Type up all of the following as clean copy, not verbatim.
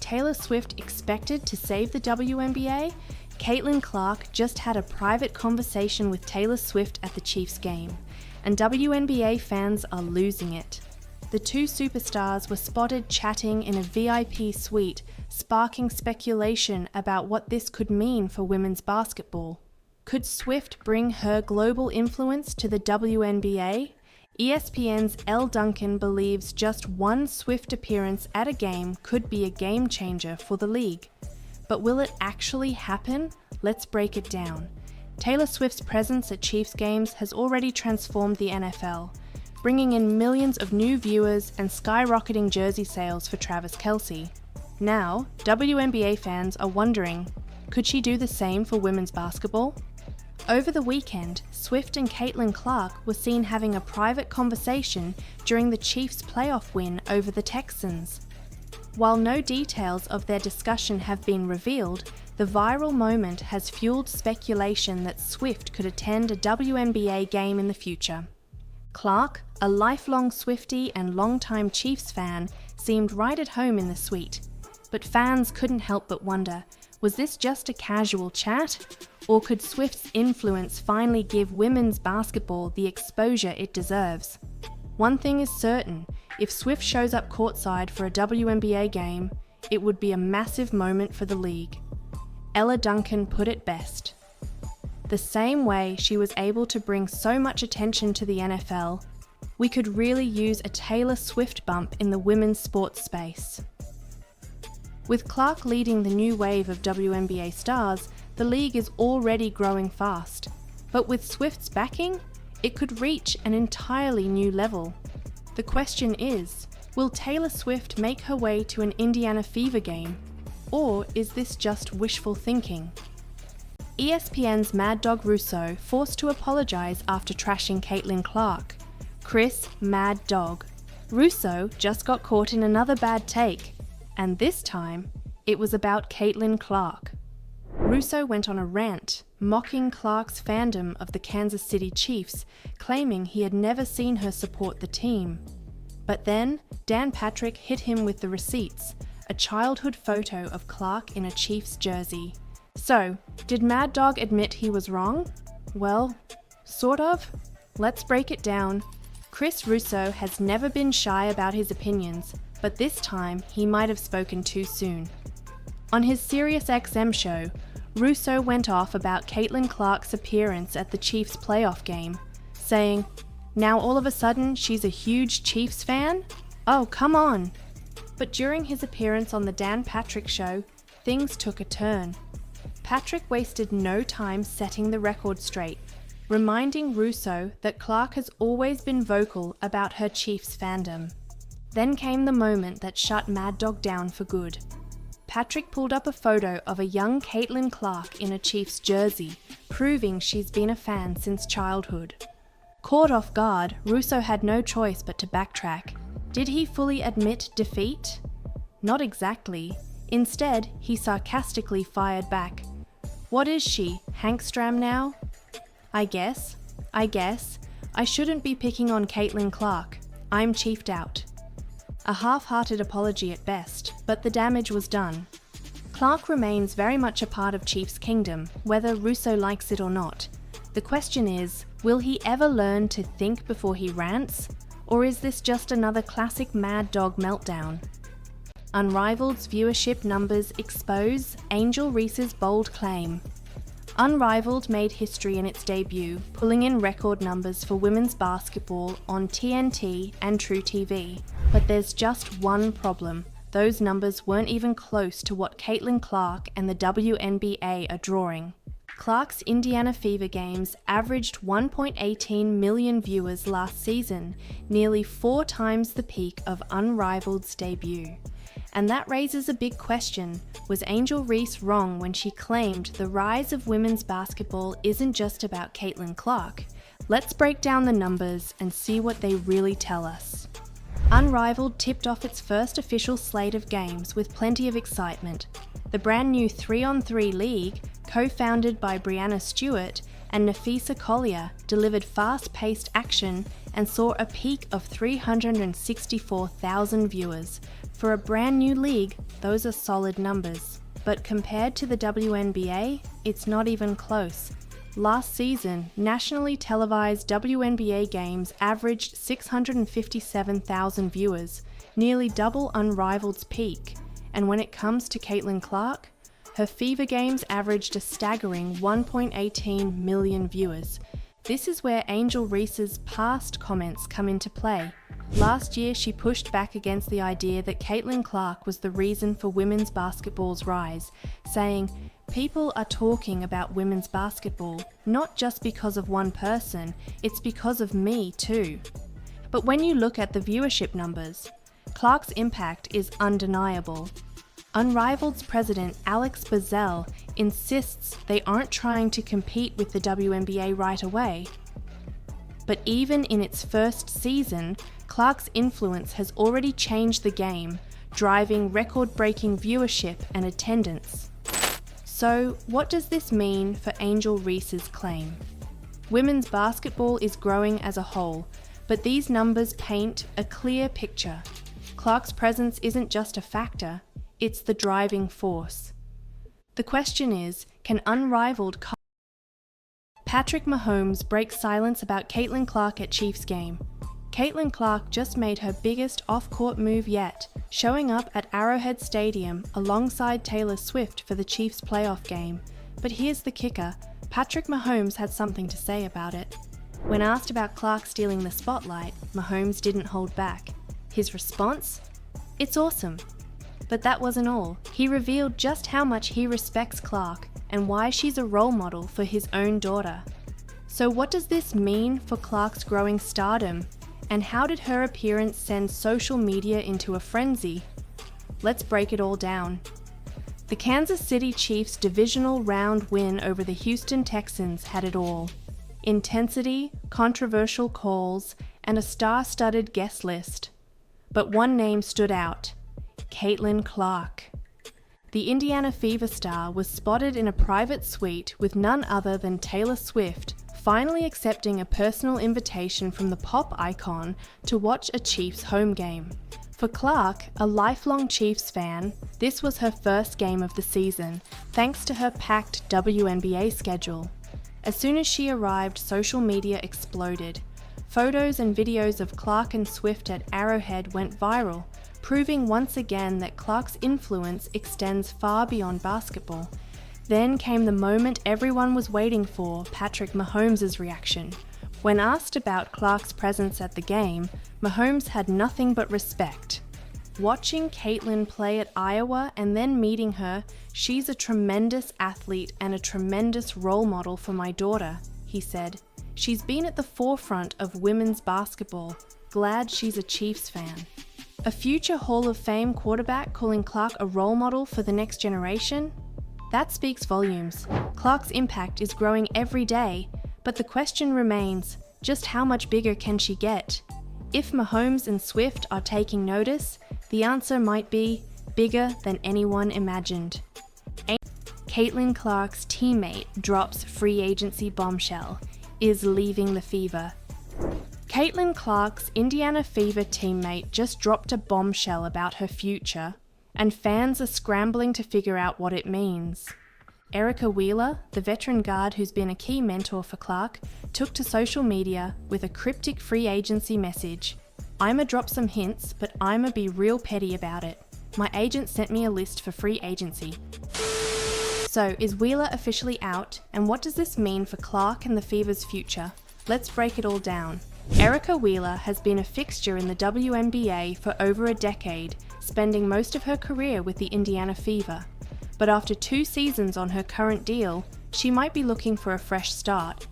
Taylor Swift expected to save the WNBA, Caitlin Clark just had a private conversation with Taylor Swift at the Chiefs game, and WNBA fans are losing it. The two superstars were spotted chatting in a VIP suite, sparking speculation about what this could mean for women's basketball. Could Swift bring her global influence to the WNBA? ESPN's Elle Duncan believes just one Swift appearance at a game could be a game changer for the league. But will it actually happen? Let's break it down. Taylor Swift's presence at Chiefs games has already transformed the NFL, bringing in millions of new viewers and skyrocketing jersey sales for Travis Kelce. Now, WNBA fans are wondering, could she do the same for women's basketball? Over the weekend, Swift and Caitlin Clark were seen having a private conversation during the Chiefs' playoff win over the Texans. While no details of their discussion have been revealed, the viral moment has fueled speculation that Swift could attend a WNBA game in the future. Clark, a lifelong Swiftie and longtime Chiefs fan, seemed right at home in the suite. But fans couldn't help but wonder, was this just a casual chat? Or could Swift's influence finally give women's basketball the exposure it deserves? One thing is certain, if Swift shows up courtside for a WNBA game, it would be a massive moment for the league. Elle Duncan put it best. The same way she was able to bring so much attention to the NFL, we could really use a Taylor Swift bump in the women's sports space. With Clark leading the new wave of WNBA stars, the league is already growing fast. But with Swift's backing, it could reach an entirely new level. The question is, will Taylor Swift make her way to an Indiana Fever game? Or is this just wishful thinking? ESPN's Mad Dog Russo forced to apologize after trashing Caitlin Clark. Chris Mad Dog. Russo just got caught in another bad take, and this time, it was about Caitlin Clark. Russo went on a rant, mocking Clark's fandom of the Kansas City Chiefs, claiming he had never seen her support the team. But then, Dan Patrick hit him with the receipts, a childhood photo of Clark in a Chiefs jersey. So, did Mad Dog admit he was wrong? Well, sort of. Let's break it down. Chris Russo has never been shy about his opinions, but this time he might have spoken too soon. On his SiriusXM show, Russo went off about Caitlin Clark's appearance at the Chiefs' playoff game, saying, "Now all of a sudden she's a huge Chiefs fan? Oh, come on." But during his appearance on the Dan Patrick Show, things took a turn. Patrick wasted no time setting the record straight, reminding Russo that Clark has always been vocal about her Chiefs fandom. Then came the moment that shut Mad Dog down for good. Patrick pulled up a photo of a young Caitlin Clark in a Chiefs jersey, proving she's been a fan since childhood. Caught off guard, Russo had no choice but to backtrack. Did he fully admit defeat? Not exactly. Instead, he sarcastically fired back. "What is she, Hankstram now? I guess. I shouldn't be picking on Caitlin Clark. I'm chiefed out." A half-hearted apology at best, but the damage was done. Clark remains very much a part of Chiefs Kingdom, whether Russo likes it or not. The question is, will he ever learn to think before he rants? Or is this just another classic Mad Dog meltdown? Unrivaled's viewership numbers expose Angel Reese's bold claim. Unrivaled made history in its debut, pulling in record numbers for women's basketball on TNT and True TV. But there's just one problem. Those numbers weren't even close to what Caitlin Clark and the WNBA are drawing. Clark's Indiana Fever games averaged 1.18 million viewers last season, nearly 4 times the peak of Unrivaled's debut. And that raises a big question. Was Angel Reese wrong when she claimed the rise of women's basketball isn't just about Caitlin Clark? Let's break down the numbers and see what they really tell us. Unrivaled tipped off its first official slate of games with plenty of excitement. The brand new 3-on-3 league, co-founded by Brianna Stewart and Nafisa Collier, delivered fast-paced action and saw a peak of 364,000 viewers, For a brand new league, those are solid numbers. But compared to the WNBA, it's not even close. Last season, nationally televised WNBA games averaged 657,000 viewers, nearly double Unrivaled's peak. And when it comes to Caitlin Clark, her Fever games averaged a staggering 1.18 million viewers. This is where Angel Reese's past comments come into play. Last year, she pushed back against the idea that Caitlin Clark was the reason for women's basketball's rise, saying, "People are talking about women's basketball, not just because of one person, it's because of me too." But when you look at the viewership numbers, Clark's impact is undeniable. Unrivaled's president Alex Bazell insists they aren't trying to compete with the WNBA right away. But even in its first season, Clark's influence has already changed the game, driving record-breaking viewership and attendance. So, what does this mean for Angel Reese's claim? Women's basketball is growing as a whole, but these numbers paint a clear picture. Clark's presence isn't just a factor, it's the driving force. The question is, can Unrivaled Patrick Mahomes break silence about Caitlin Clark at Chiefs game? Caitlin Clark just made her biggest off-court move yet, showing up at Arrowhead Stadium alongside Taylor Swift for the Chiefs playoff game. But here's the kicker, Patrick Mahomes had something to say about it. When asked about Clark stealing the spotlight, Mahomes didn't hold back. His response? "It's awesome." But that wasn't all. He revealed just how much he respects Clark and why she's a role model for his own daughter. So what does this mean for Clark's growing stardom? And how did her appearance send social media into a frenzy? Let's break it all down. The Kansas City Chiefs' divisional round win over the Houston Texans had it all. Intensity, controversial calls, and a star-studded guest list. But one name stood out: Caitlin Clark. The Indiana Fever star was spotted in a private suite with none other than Taylor Swift, finally accepting a personal invitation from the pop icon to watch a Chiefs home game. For Clark, a lifelong Chiefs fan, this was her first game of the season, thanks to her packed WNBA schedule. As soon as she arrived, social media exploded. Photos and videos of Clark and Swift at Arrowhead went viral, proving once again that Clark's influence extends far beyond basketball. Then came the moment everyone was waiting for, Patrick Mahomes' reaction. When asked about Clark's presence at the game, Mahomes had nothing but respect. "Watching Caitlin play at Iowa and then meeting her, she's a tremendous athlete and a tremendous role model for my daughter," he said. "She's been at the forefront of women's basketball. Glad she's a Chiefs fan." A future Hall of Fame quarterback calling Clark a role model for the next generation? That speaks volumes. Clark's impact is growing every day, but the question remains, just how much bigger can she get? If Mahomes and Swift are taking notice, the answer might be bigger than anyone imagined. Caitlin Clark's teammate drops free agency bombshell, is leaving the Fever. Caitlin Clark's Indiana Fever teammate just dropped a bombshell about her future, and fans are scrambling to figure out what it means. Erica Wheeler, the veteran guard who's been a key mentor for Clark, took to social media with a cryptic free agency message. "I'ma drop some hints, but I'ma be real petty about it. My agent sent me a list for free agency." So, is Wheeler officially out, and what does this mean for Clark and the Fever's future? Let's break it all down. Erica Wheeler has been a fixture in the WNBA for over a decade, spending most of her career with the Indiana Fever. But after 2 seasons on her current deal, she might be looking for a fresh start.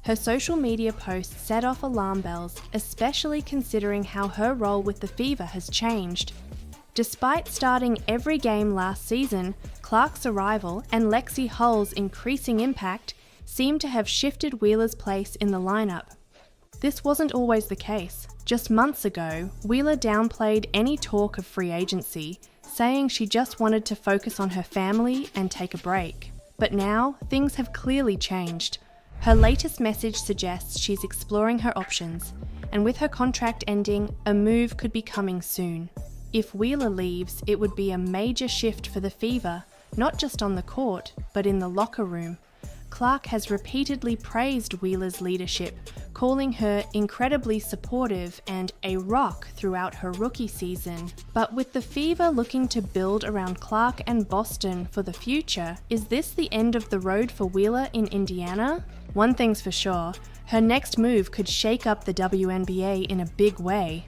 Her social media posts set off alarm bells, especially considering how her role with the Fever has changed. Despite starting every game last season, Clark's arrival and Lexi Hull's increasing impact seemed to have shifted Wheeler's place in the lineup. This wasn't always the case. Just months ago, Wheeler downplayed any talk of free agency, saying she just wanted to focus on her family and take a break. But now, things have clearly changed. Her latest message suggests she's exploring her options, and with her contract ending, a move could be coming soon. If Wheeler leaves, it would be a major shift for the Fever, not just on the court, but in the locker room. Clark has repeatedly praised Wheeler's leadership, calling her incredibly supportive and a rock throughout her rookie season. But with the Fever looking to build around Clark and Boston for the future, is this the end of the road for Wheeler in Indiana? One thing's for sure, her next move could shake up the WNBA in a big way.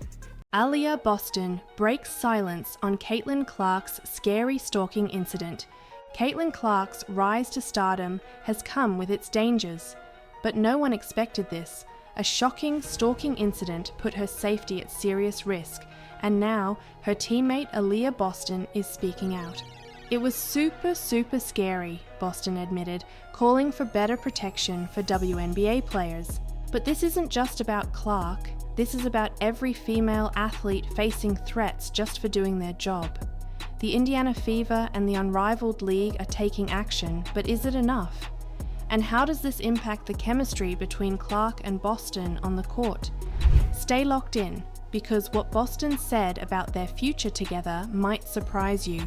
Aliyah Boston breaks silence on Caitlin Clark's scary stalking incident. Caitlin Clark's rise to stardom has come with its dangers, but no one expected this. A shocking stalking incident put her safety at serious risk, and now her teammate Aliyah Boston is speaking out. It was super scary, Boston admitted, calling for better protection for WNBA players. But this isn't just about Clark, this is about every female athlete facing threats just for doing their job. The Indiana Fever and the unrivaled league are taking action, but is it enough? And how does this impact the chemistry between Clark and Boston on the court? Stay locked in, because what Boston said about their future together might surprise you.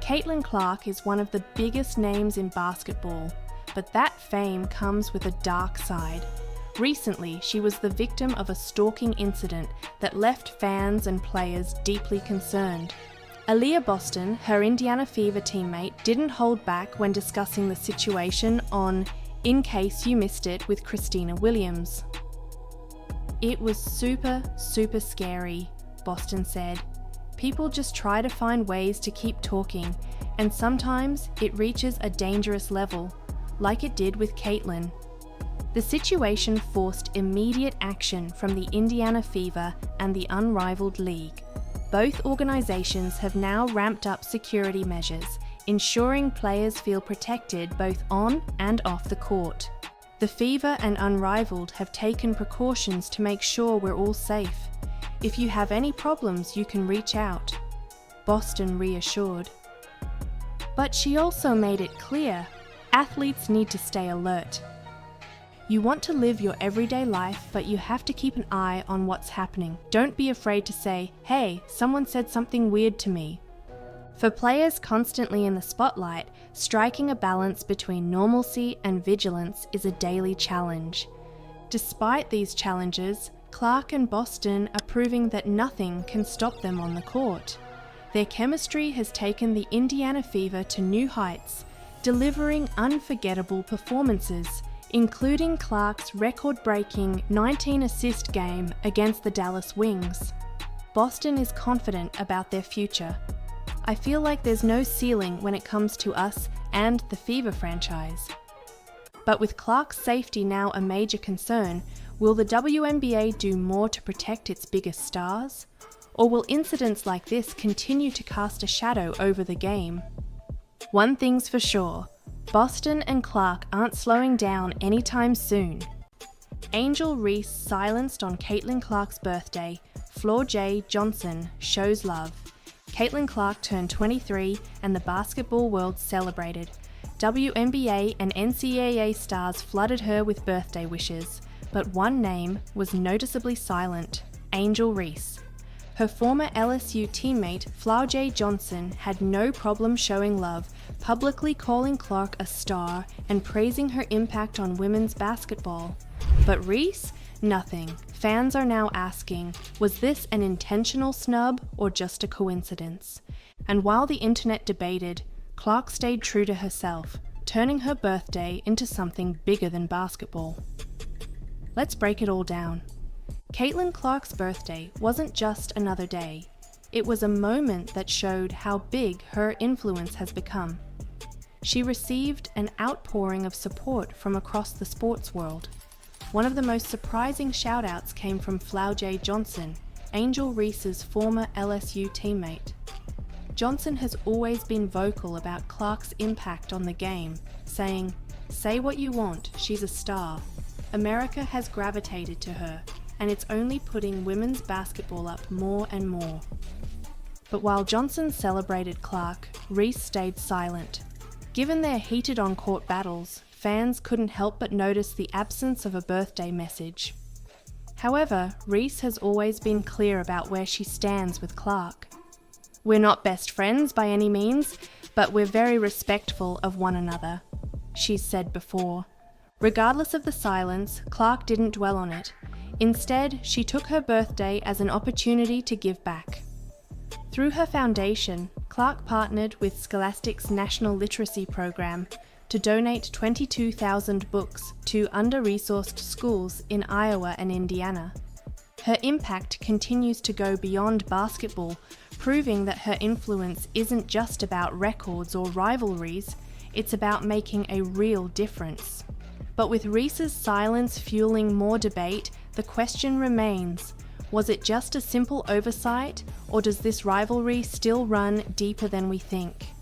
Caitlin Clark is one of the biggest names in basketball, but that fame comes with a dark side. Recently, she was the victim of a stalking incident that left fans and players deeply concerned. Aliyah Boston, her Indiana Fever teammate, didn't hold back when discussing the situation on In Case You Missed It with Christina Williams. "It was super scary," Boston said. "People just try to find ways to keep talking, and sometimes it reaches a dangerous level, like it did with Caitlin." The situation forced immediate action from the Indiana Fever and the unrivaled league. Both organizations have now ramped up security measures, ensuring players feel protected both on and off the court. The Fever and Unrivaled have taken precautions to make sure we're all safe. "If you have any problems, you can reach out," Boston reassured. But she also made it clear, athletes need to stay alert. "You want to live your everyday life, but you have to keep an eye on what's happening. Don't be afraid to say, 'Hey, someone said something weird to me.'" For players constantly in the spotlight, striking a balance between normalcy and vigilance is a daily challenge. Despite these challenges, Clark and Boston are proving that nothing can stop them on the court. Their chemistry has taken the Indiana Fever to new heights, delivering unforgettable performances, including Clark's record-breaking 19-assist game against the Dallas Wings. Boston is confident about their future. "I feel like there's no ceiling when it comes to us and the Fever franchise." But with Clark's safety now a major concern, will the WNBA do more to protect its biggest stars? Or will incidents like this continue to cast a shadow over the game? One thing's for sure, Boston and Clark aren't slowing down anytime soon. Angel Reese silenced on Caitlin Clark's birthday. Flaw J. Johnson shows love. Caitlin Clark turned 23 and the basketball world celebrated. WNBA and NCAA stars flooded her with birthday wishes, but one name was noticeably silent: Angel Reese. Her former LSU teammate, Flaw J. Johnson, had no problem showing love, publicly calling Clark a star and praising her impact on women's basketball. But Reese? Nothing. Fans are now asking, was this an intentional snub or just a coincidence? And while the internet debated, Clark stayed true to herself, turning her birthday into something bigger than basketball. Let's break it all down. Caitlin Clark's birthday wasn't just another day. It was a moment that showed how big her influence has become. She received an outpouring of support from across the sports world. One of the most surprising shout-outs came from Flaw J. Johnson, Angel Reese's former LSU teammate. Johnson has always been vocal about Clark's impact on the game, saying, "Say what you want, she's a star. America has gravitated to her, and it's only putting women's basketball up more and more." But while Johnson celebrated Clark, Reese stayed silent. Given their heated on-court battles, fans couldn't help but notice the absence of a birthday message. However, Reese has always been clear about where she stands with Clark. "We're not best friends by any means, but we're very respectful of one another," she's said before. Regardless of the silence, Clark didn't dwell on it. Instead, she took her birthday as an opportunity to give back. Through her foundation, Clark partnered with Scholastic's National Literacy Program to donate 22,000 books to under-resourced schools in Iowa and Indiana. Her impact continues to go beyond basketball, proving that her influence isn't just about records or rivalries, it's about making a real difference. But with Reese's silence fueling more debate, the question remains, was it just a simple oversight, or does this rivalry still run deeper than we think?